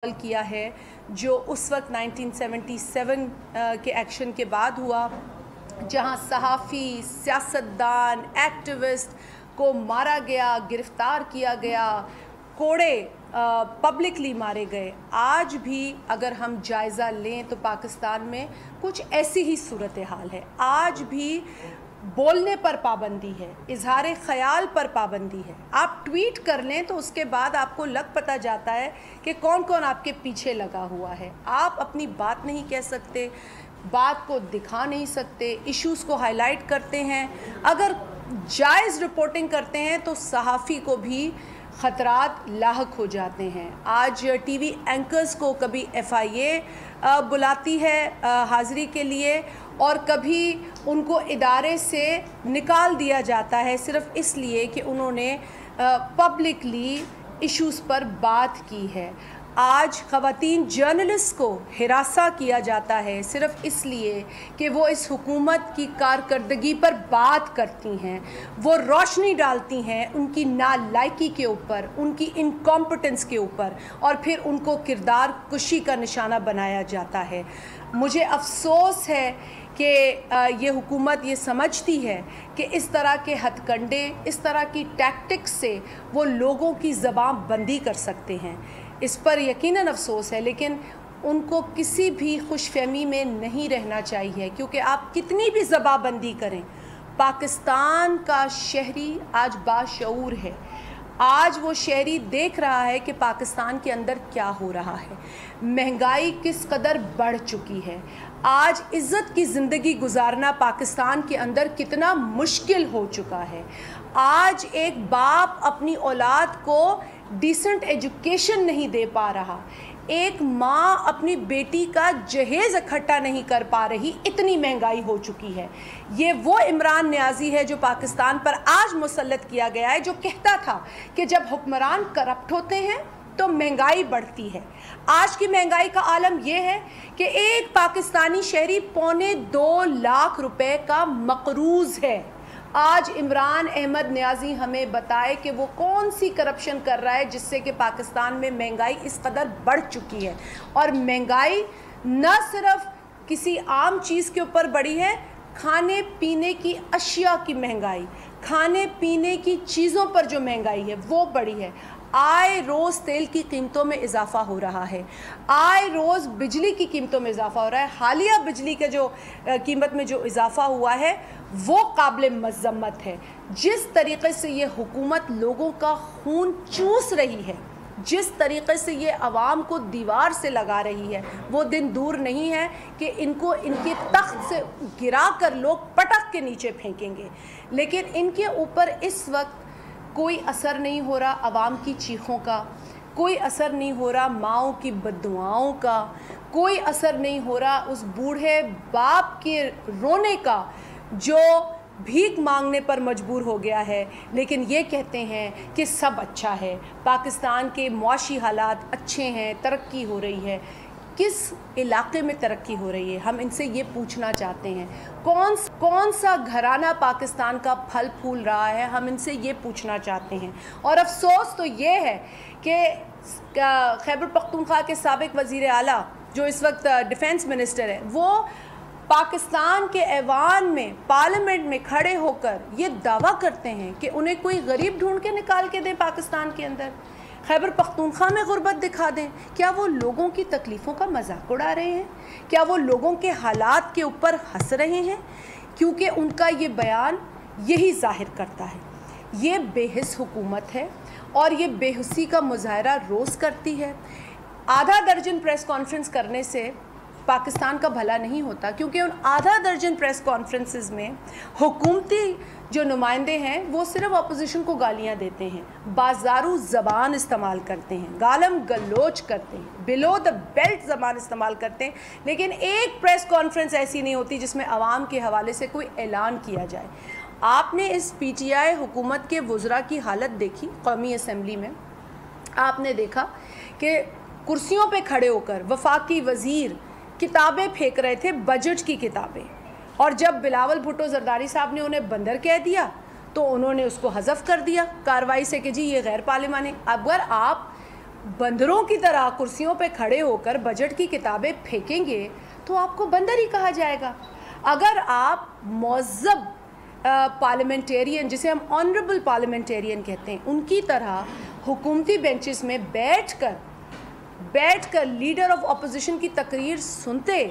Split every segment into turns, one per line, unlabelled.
किया है जो उस वक्त 1977 के एक्शन के बाद हुआ, जहां सहाफ़ी, सियासतदान, एक्टिविस्ट को मारा गया, गिरफ़्तार किया गया, कोड़े पब्लिकली मारे गए। आज भी अगर हम जायज़ा लें तो पाकिस्तान में कुछ ऐसी ही सूरत हाल है। आज भी बोलने पर पाबंदी है, इजहार ख़याल पर पाबंदी है। आप ट्वीट कर लें तो उसके बाद आपको लग पता जाता है कि कौन कौन आपके पीछे लगा हुआ है। आप अपनी बात नहीं कह सकते, बात को दिखा नहीं सकते, इश्यूज़ को हाईलाइट करते हैं। अगर जायज़ रिपोर्टिंग करते हैं तो सहाफ़ी को भी ख़तरात लाहक हो जाते हैं। आज टीवी एंकर्स को कभी FIA बुलाती है हाज़िरी के लिए और कभी उनको इदारे से निकाल दिया जाता है सिर्फ़ इसलिए कि उन्होंने पब्लिकली इश्यूज़ पर बात की है। आज ख़वातीन जर्नलिस्ट को हिरासा किया जाता है सिर्फ़ इसलिए कि वो इस हुकूमत की कारकर्दगी पर बात करती हैं, वो रोशनी डालती हैं उनकी नालायकी के ऊपर, उनकी इनकॉम्पिटेंस के ऊपर, और फिर उनको किरदार कुशी का निशाना बनाया जाता है। मुझे अफसोस है कि ये हुकूमत ये समझती है कि इस तरह के हथकंडे, इस तरह की टैक्टिक्स से वो लोगों की ज़बान बंदी कर सकते हैं। इस पर यकीनन अफसोस है, लेकिन उनको किसी भी खुशफहमी में नहीं रहना चाहिए, क्योंकि आप कितनी भी ज़बानबंदी करें, पाकिस्तान का शहरी आज बाशऊर है। आज वो शहरी देख रहा है कि पाकिस्तान के अंदर क्या हो रहा है, महंगाई किस कदर बढ़ चुकी है, आज इज़्ज़त की ज़िंदगी गुजारना पाकिस्तान के अंदर कितना मुश्किल हो चुका है। आज एक बाप अपनी औलाद को डिसेंट एजुकेशन नहीं दे पा रहा, एक माँ अपनी बेटी का जहेज़ इकट्ठा नहीं कर पा रही, इतनी महंगाई हो चुकी है। ये वो इमरान नियाज़ी है जो पाकिस्तान पर आज मुसल्लत किया गया है, जो कहता था कि जब हुक्मरान करप्ट होते हैं तो महंगाई बढ़ती है। आज की महंगाई का आलम यह है कि एक पाकिस्तानी शहरी 2.25 लाख रुपए का मकरूज़ है। आज इमरान अहमद नियाज़ी हमें बताए कि वो कौन सी करप्शन कर रहा है जिससे कि पाकिस्तान में महंगाई इस कदर बढ़ चुकी है। और महंगाई न सिर्फ किसी आम चीज़ के ऊपर बढ़ी है, खाने पीने की अशिया की महंगाई, खाने पीने की चीज़ों पर जो महंगाई है वो बढ़ी है। आए रोज़ तेल की कीमतों में इजाफ़ा हो रहा है, आए रोज़ बिजली की कीमतों में इजाफ़ा हो रहा है। हालिया बिजली के जो कीमत में जो इजाफ़ा हुआ है वो काबिल मज़म्मत है। जिस तरीक़े से ये हुकूमत लोगों का खून चूस रही है, जिस तरीक़े से ये आवाम को दीवार से लगा रही है, वो दिन दूर नहीं है कि इनको इनके तख्त से गिरा कर लोग पटक के नीचे फेंकेंगे। लेकिन इनके ऊपर इस वक्त कोई असर नहीं हो रहा आवाम की चीखों का, कोई असर नहीं हो रहा माओं की बद्दुआओं का, कोई असर नहीं हो रहा उस बूढ़े बाप के रोने का जो भीख मांगने पर मजबूर हो गया है, लेकिन ये कहते हैं कि सब अच्छा है, पाकिस्तान के मुआशी हालात अच्छे हैं, तरक्की हो रही है। किस इलाके में तरक्की हो रही है, हम इनसे ये पूछना चाहते हैं। कौन सा घराना पाकिस्तान का फल फूल रहा है, हम इनसे ये पूछना चाहते हैं। और अफसोस तो ये है कि खैबर पख्तूनख्वा के साबिक वज़ीर आला जो इस वक्त डिफेंस मिनिस्टर है, वो पाकिस्तान के ऐवान में, पार्लियामेंट में खड़े होकर ये दावा करते हैं कि उन्हें कोई गरीब ढूंढ के निकाल के दें पाकिस्तान के अंदर, खैबर पख्तूनख्वा में गुर्बत दिखा दें। क्या वो लोगों की तकलीफ़ों का मजाक उड़ा रहे हैं? क्या वो लोगों के हालात के ऊपर हंस रहे हैं? क्योंकि उनका ये बयान यही ज़ाहिर करता है, ये बेहिस हुकूमत है और ये बेहुसी का मुजाहरा रोज़ करती है। आधा दर्जन प्रेस कॉन्फ्रेंस करने से पाकिस्तान का भला नहीं होता, क्योंकि उन आधा दर्जन प्रेस कॉन्फ्रेंसेस में हुकूमती जो नुमाइंदे हैं वो सिर्फ अपोजिशन को गालियां देते हैं, बाजारू ज़बान इस्तेमाल करते हैं, गालम गलोच करते हैं, बिलो द बेल्ट ज़बान इस्तेमाल करते हैं। लेकिन एक प्रेस कॉन्फ्रेंस ऐसी नहीं होती जिसमें आवाम के हवाले से कोई ऐलान किया जाए। आपने इस PTI हुकूमत के वज़रा की हालत देखी कौमी असम्बली में, आपने देखा कि कुर्सियों पे खड़े होकर वफाकी वज़ीर किताबें फेंक रहे थे, बजट की किताबें, और जब बिलावल भुट्टो जरदारी साहब ने उन्हें बंदर कह दिया तो उन्होंने उसको हज़फ कर दिया कार्रवाई से कि जी ये गैर पार्लिमानी। अगर आप बंदरों की तरह कुर्सियों पे खड़े होकर बजट की किताबें फेंकेंगे तो आपको बंदर ही कहा जाएगा। अगर आप मुअज़्ज़ब पार्लियामेंटेरियन, जिसे हम ऑनरेबल पार्लियामेंटेरियन कहते हैं, उनकी तरह हुकूमती बेंचेस में बैठकर लीडर ऑफ अपोजिशन की तकरीर सुनते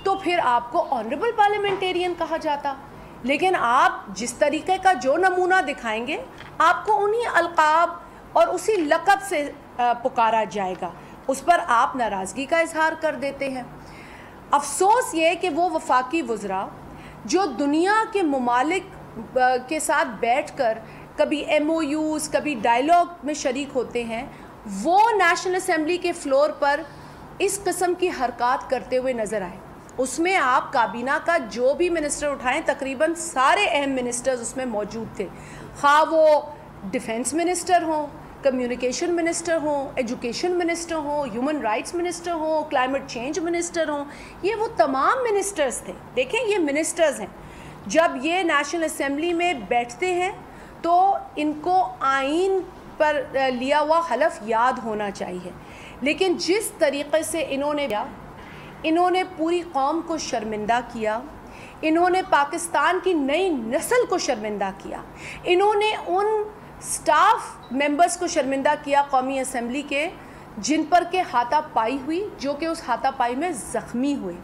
तो फिर आपको ऑनरेबल पार्लियामेंटेरियन कहा जाता। लेकिन आप जिस तरीके का जो नमूना दिखाएंगे आपको उन्हीं अलकाब और उसी लक़ब से पुकारा जाएगा। उस पर आप नाराज़गी का इजहार कर देते हैं। अफसोस ये कि वो वफाकी वज़रा जो दुनिया के ममालिक के साथ बैठकर कभी MOUs कभी डायलॉग में शरीक होते हैं, वो नेशनल असेंबली के फ्लोर पर इस किस्म की हरकत करते हुए नज़र आए। उसमें आप काबीना का जो भी मिनिस्टर उठाएं, तकरीबन सारे अहम मिनिस्टर्स उसमें मौजूद थे, खा वो डिफेंस मिनिस्टर हों, कम्युनिकेशन मिनिस्टर हों, एजुकेशन मिनिस्टर हों, ह्यूमन राइट्स मिनिस्टर हों, क्लाइमेट चेंज मिनिस्टर हों, ये वो तमाम मिनिस्टर्स थे। देखें, ये मिनिस्टर्स हैं। जब ये नेशनल असेंबली में बैठते हैं तो इनको आइन पर लिया हुआ हलफ याद होना चाहिए। लेकिन जिस तरीक़े से इन्होंने पूरी कौम को शर्मिंदा किया, इन्होंने पाकिस्तान की नई नस्ल को शर्मिंदा किया, इन्होंने उन स्टाफ मेंबर्स को शर्मिंदा किया कौमी असम्बली के जिन पर के हाथापाई हुई, जो कि उस हाथापाई में ज़ख्मी हुए।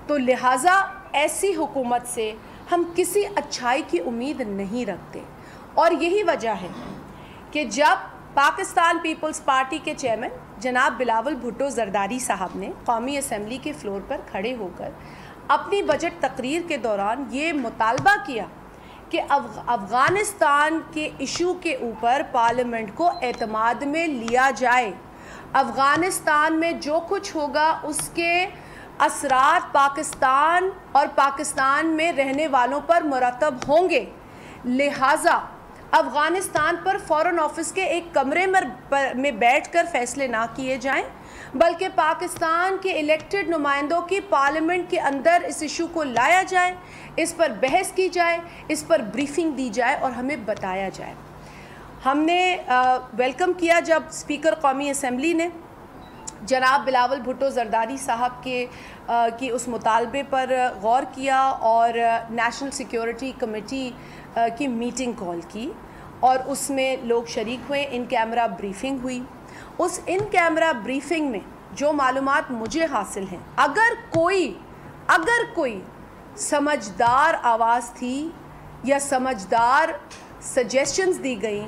तो लिहाजा ऐसी हुकूमत से हम किसी अच्छाई की उम्मीद नहीं रखते। और यही वजह है कि जब पाकिस्तान पीपल्स पार्टी के चेयरमैन जनाब बिलावल भुट्टो जरदारी साहब ने कौमी असम्बली के फ्लोर पर खड़े होकर अपनी बजट तकरीर के दौरान ये मुतालबा किया कि अफ़गानिस्तान के इशू के ऊपर पार्लियामेंट को एतमाद में लिया जाए, अफ़गानिस्तान में जो कुछ होगा उसके असरात पाकिस्तान और पाकिस्तान में रहने वालों पर मुरतब होंगे, लिहाजा अफ़गानिस्तान पर फ़ॉरेन ऑफिस के एक कमरे में बैठकर फ़ैसले ना किए जाएं, बल्कि पाकिस्तान के इलेक्टेड नुमाइंदों की पार्लियामेंट के अंदर इस इशू को लाया जाए, इस पर बहस की जाए, इस पर ब्रीफिंग दी जाए और हमें बताया जाए। हमने वेलकम किया जब स्पीकर कौमी असम्बली ने जनाब बिलावल भुट्टो जरदारी साहब की उस मुतालबे पर गौर किया और नेशनल सिक्योरिटी कमेटी की मीटिंग कॉल की और उसमें लोग शरीक हुए, इन कैमरा ब्रीफिंग हुई। उस इन कैमरा ब्रीफिंग में जो मालूमात मुझे हासिल हैं, अगर कोई समझदार आवाज़ थी या समझदार सजेशंस दी गई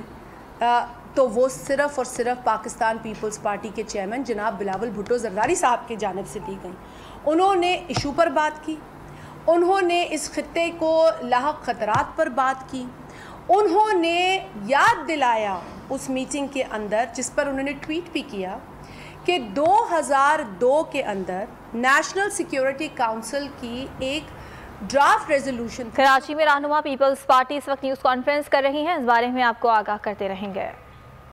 तो वो सिर्फ़ और सिर्फ पाकिस्तान पीपल्स पार्टी के चेयरमैन जनाब बिलावल भुट्टो जरदारी साहब की जानिब से दी गई। उन्होंने इशू पर बात की, उन्होंने इस खित्ते को लाहक ख़तरात पर बात की, उन्होंने याद दिलाया उस मीटिंग के अंदर, जिस पर उन्होंने ट्वीट भी किया कि 2002 के अंदर नेशनल सिक्योरिटी काउंसिल की एक ड्राफ्ट रेजोल्यूशन।
कराची में रहनुमा पीपल्स पार्टी इस वक्त न्यूज़ कॉन्फ्रेंस कर रही हैं, इस बारे में आपको आगाह करते रहेंगे।